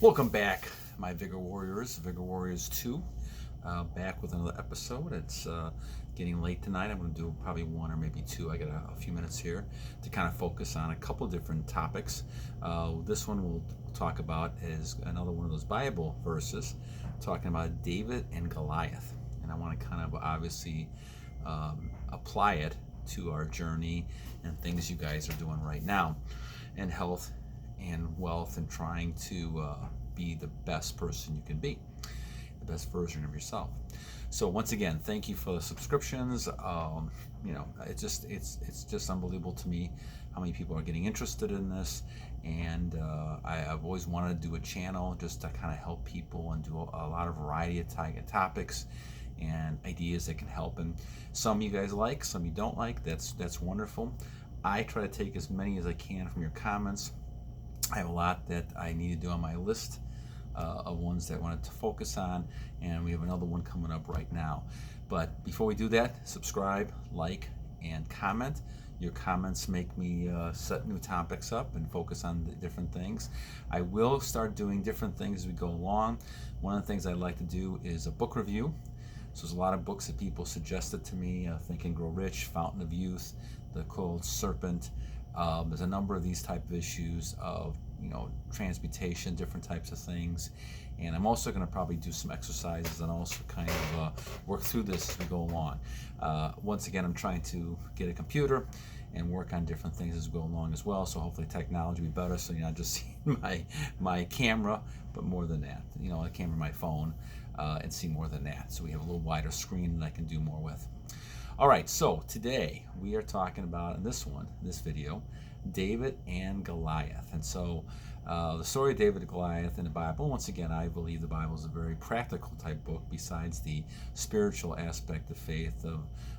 Welcome back, my Vigor Warriors, Vigor Warriors 2. Back with another episode. It's getting late tonight. I'm going to do probably one or maybe two. I got a few minutes here to kind of focus on a couple different topics. This one we'll talk about is another one of those Bible verses talking about David and Goliath. And I want to kind of obviously apply it to our journey and things you guys are doing right now in health and wealth and trying to be the best person you can be, the best version of yourself. So once again, thank you for the subscriptions. It's just unbelievable to me how many people are getting interested in this. And I've always wanted to do a channel just to kind of help people and do a lot of variety of topics and ideas that can help. And some you guys like, some you don't like. That's wonderful. I try to take as many as I can from your comments. I have a lot that I need to do on my list of ones that I wanted to focus on, and we have another one coming up right now. But before we do that, subscribe, like, and comment. Your comments make me set new topics up and focus on the different things. I will start doing different things as we go along. One of the things I'd like to do is a book review. So there's a lot of books that people suggested to me, Think and Grow Rich, Fountain of Youth, The Cold Serpent. There's a number of these type of issues of transmutation, different types of things, and I'm also going to probably do some exercises and also kind of work through this as we go along. Once again, I'm trying to get a computer and work on different things as we go along as well, so hopefully technology will be better, so you're not just seeing my camera, but more than that, the camera, my phone, and see more than that, so we have a little wider screen that I can do more with. All right, so today we are talking about, in this video, David and Goliath. And so the story of David and Goliath in the Bible, once again, I believe the Bible is a very practical type book besides the spiritual aspect of faith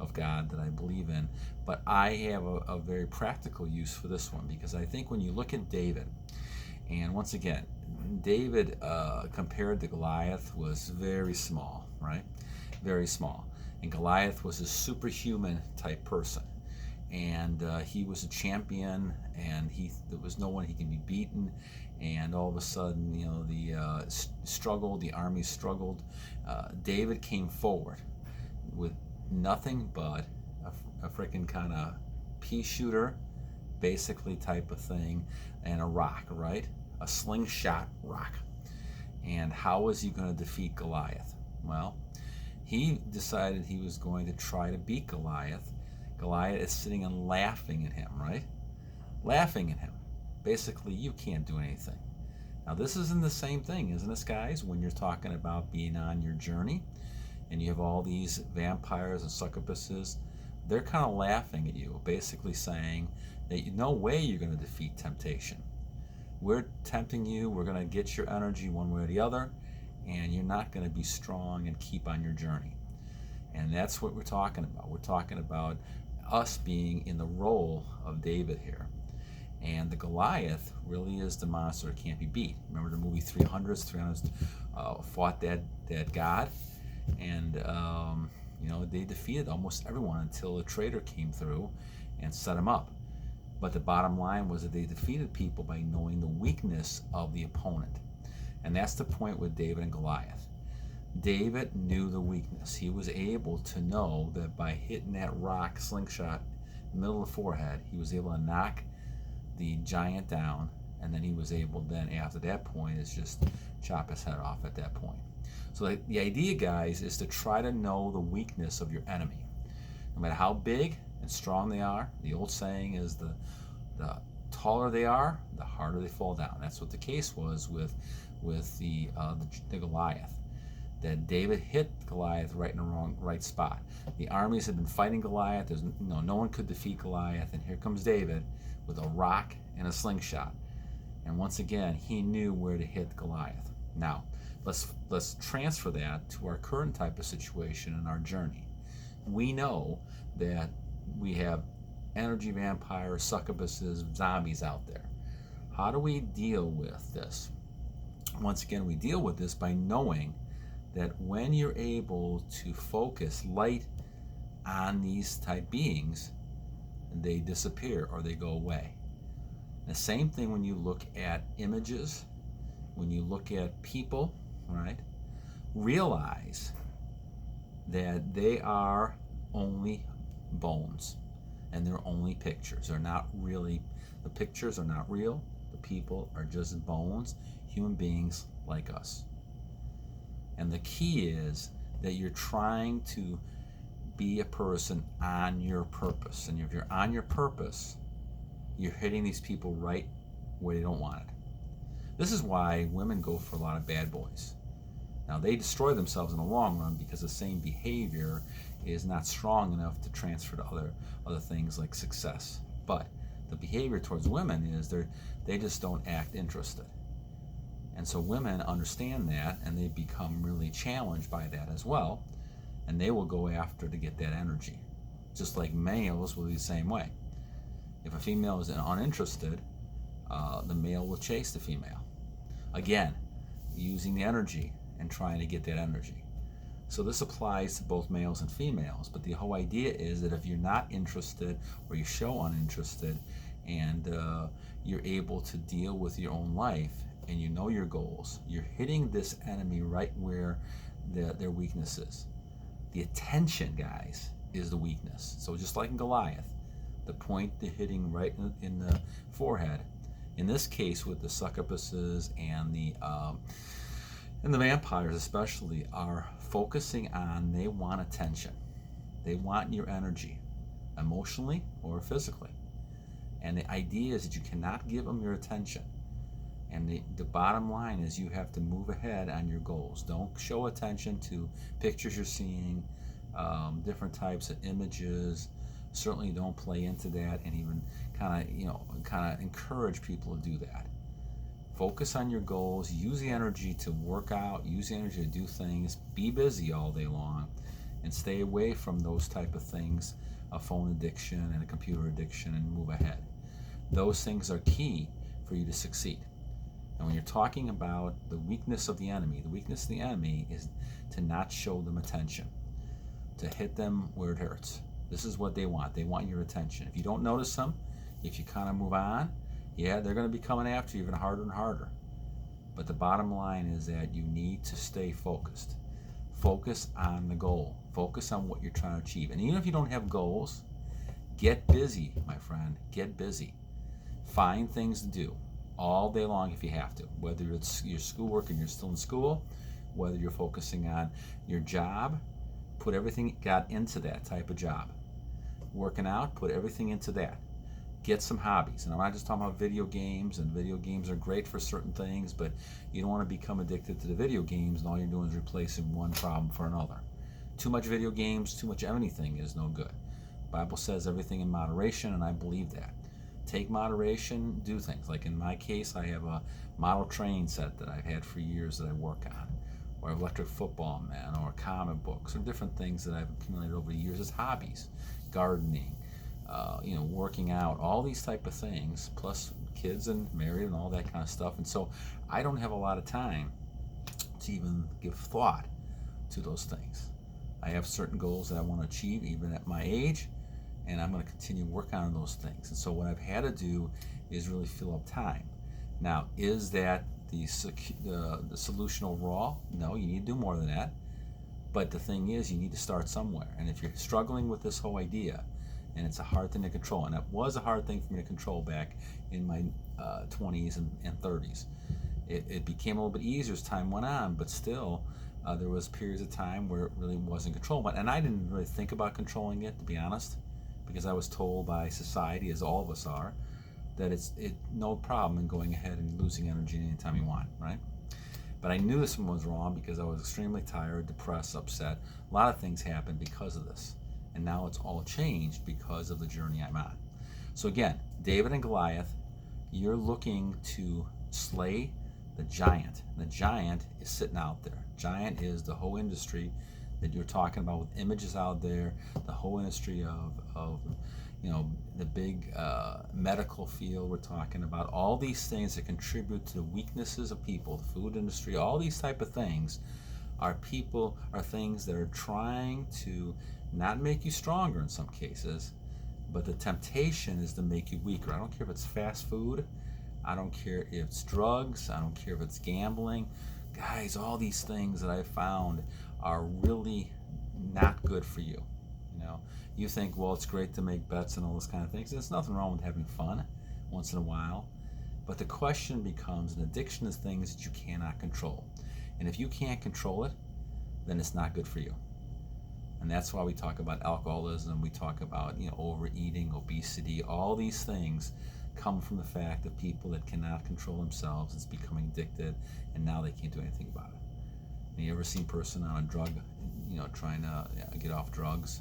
of God that I believe in. But I have a very practical use for this one, because I think when you look at David, and once again, David compared to Goliath was very small, right? Very small. And Goliath was a superhuman type person, and he was a champion, and there was no one he can be beaten. And all of a sudden, the army struggled. David came forward with nothing but a freaking kind of pea shooter, basically type of thing, and a rock, right? A slingshot rock. And how was he going to defeat Goliath? Well, he decided he was going to try to beat Goliath. Goliath is sitting and laughing at him, right? Laughing at him. Basically, you can't do anything. Now, this isn't the same thing, isn't it, guys? When you're talking about being on your journey and you have all these vampires and succubuses, they're kind of laughing at you, basically saying that no way you're going to defeat temptation. We're tempting you. We're going to get your energy one way or the other, and you're not going to be strong and keep on your journey. And that's what we're talking about. We're talking about us being in the role of David here. And the Goliath really is the monster that can't be beat. Remember the movie 300s? 300s fought that god, and they defeated almost everyone until a traitor came through and set him up. But the bottom line was that they defeated people by knowing the weakness of the opponent. And that's the point with David and Goliath. David knew the weakness. He was able to know that by hitting that rock slingshot in the middle of the forehead, he was able to knock the giant down, and then he was able then, after that point, is just chop his head off at that point. So the idea, guys, is to try to know the weakness of your enemy. No matter how big and strong they are, the old saying is the taller they are, the harder they fall down. That's what the case was with the Goliath. That David hit Goliath right in the right spot. The armies had been fighting Goliath. There's no one could defeat Goliath, and here comes David with a rock and a slingshot. And once again, he knew where to hit Goliath. Now, let's transfer that to our current type of situation in our journey. We know that we have energy vampires, succubuses, zombies out there. How do we deal with this? Once again, we deal with this by knowing that when you're able to focus light on these type beings, they disappear or they go away. The same thing when you look at images when you look at people, right, realize that they are only bones and they're only pictures. They're not really, the pictures are not real. The people are just bones, human beings like us. And the key is that you're trying to be a person on your purpose. And if you're on your purpose, you're hitting these people right where they don't want it. This is why women go for a lot of bad boys. Now, they destroy themselves in the long run because the same behavior is not strong enough to transfer to other things like success. But the behavior towards women is they just don't act interested. And so women understand that, and they become really challenged by that as well, and they will go after to get that energy. Just like males will be the same way. If a female is uninterested, the male will chase the female. Again, using the energy and trying to get that energy. So this applies to both males and females, but the whole idea is that if you're not interested or you show uninterested and you're able to deal with your own life and you know your goals, you're hitting this enemy right where their weakness is. The attention, guys, is the weakness. So just like in Goliath, the point they're hitting right in the forehead. In this case, with the succubuses and the vampires especially, are focusing on, they want attention. They want your energy, emotionally or physically. And the idea is that you cannot give them your attention. And the bottom line is you have to move ahead on your goals. Don't show attention to pictures you're seeing, different types of images. Certainly don't play into that, and even kind of encourage people to do that. Focus on your goals. Use the energy to work out. Use the energy to do things. Be busy all day long, and stay away from those type of things, a phone addiction and a computer addiction, and move ahead. Those things are key for you to succeed. And when you're talking about the weakness of the enemy is to not show them attention, to hit them where it hurts. This is what they want. They want your attention. If you don't notice them, if you kind of move on, yeah, they're going to be coming after you even harder and harder. But the bottom line is that you need to stay focused. Focus on the goal. Focus on what you're trying to achieve. And even if you don't have goals, get busy, my friend. Get busy. Find things to do all day long if you have to, whether it's your schoolwork and you're still in school, whether you're focusing on your job, put everything you got into that type of job. Working out, put everything into that. Get some hobbies. And I'm not just talking about video games, and video games are great for certain things, but you don't want to become addicted to the video games and all you're doing is replacing one problem for another. Too much video games, too much of anything is no good. The Bible says everything in moderation, and I believe that. Take moderation, do things. Like in my case, I have a model train set that I've had for years that I work on, or electric football man, or comic books, or different things that I've accumulated over the years as hobbies, gardening, working out, all these type of things, plus kids and married and all that kind of stuff. And so I don't have a lot of time to even give thought to those things. I have certain goals that I want to achieve even at my age, and I'm going to continue working on those things. And so what I've had to do is really fill up time. Now, is that the solution overall? No, you need to do more than that. But the thing is, you need to start somewhere. And if you're struggling with this whole idea, and it's a hard thing to control, and it was a hard thing for me to control back in my 20s and 30s. It became a little bit easier as time went on, but still, there was periods of time where it really wasn't controlled. And I didn't really think about controlling it, to be honest, because I was told by society, as all of us are, that it's no problem in going ahead and losing energy anytime you want, right? But I knew this one was wrong because I was extremely tired, depressed, upset. A lot of things happened because of this. And now it's all changed because of the journey I'm on. So again, David and Goliath, you're looking to slay the giant. The giant is sitting out there. Giant is the whole industry that you're talking about with images out there, the whole industry of the big medical field we're talking about, all these things that contribute to the weaknesses of people, the food industry, all these type of things are things that are trying to not make you stronger in some cases, but the temptation is to make you weaker. I don't care if it's fast food, I don't care if it's drugs. I don't care if it's gambling. Guys, all these things that I found are really not good for you. You know, you think, well, it's great to make bets and all those kind of things. There's nothing wrong with having fun once in a while. But the question becomes, an addiction is things that you cannot control. And if you can't control it, then it's not good for you. And that's why we talk about alcoholism, we talk about, overeating, obesity. All these things come from the fact of people that cannot control themselves. It's becoming addicted, and now they can't do anything about it. And you ever seen a person on a drug, trying to get off drugs,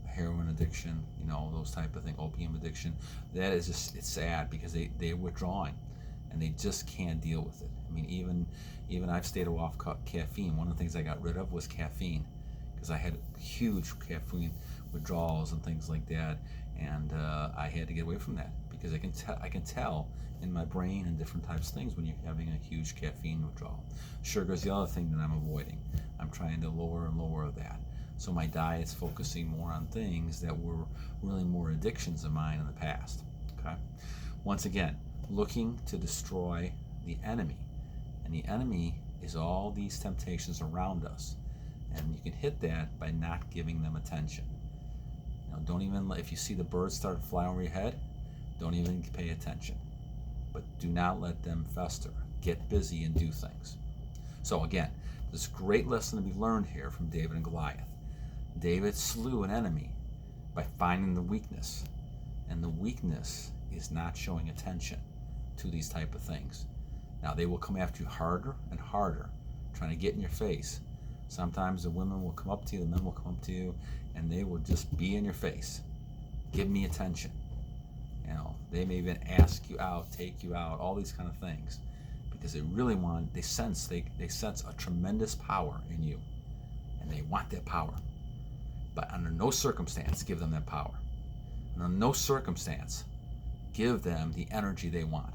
heroin addiction, those type of things, opium addiction? That is just, it's sad because they're withdrawing, and they just can't deal with it. I mean, even I've stayed off caffeine. One of the things I got rid of was caffeine, because I had huge caffeine withdrawals and things like that, and I had to get away from that, because I can tell in my brain and different types of things when you're having a huge caffeine withdrawal. Sugar is the other thing that I'm avoiding. I'm trying to lower and lower that. So my diet's focusing more on things that were really more addictions of mine in the past. Okay. Once again, looking to destroy the enemy, and the enemy is all these temptations around us. And you can hit that by not giving them attention. Don't even, if you see the birds start flying over your head, don't even pay attention. But do not let them fester. Get busy and do things. So again, this great lesson to be learned here from David and Goliath. David slew an enemy by finding the weakness. And the weakness is not showing attention to these type of things. Now they will come after you harder and harder, trying to get in your face. Sometimes the women will come up to you, the men will come up to you, and they will just be in your face. Give me attention. They may even ask you out, take you out, all these kind of things, because they sense a tremendous power in you, and they want that power. But under no circumstance give them that power. Under no circumstance give them the energy they want.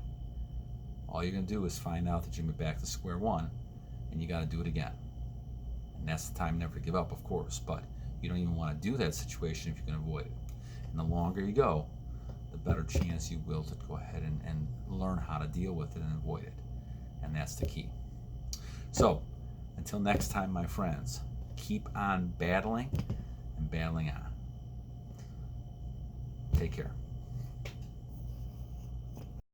All you're going to do is find out that you're going to be back to square one, and you got to do it again. And that's the time never to give up, of course, but you don't even want to do that situation if you can avoid it. And the longer you go, the better chance you will to go ahead and learn how to deal with it and avoid it. And that's the key. So, until next time, my friends, keep on battling and battling on. Take care.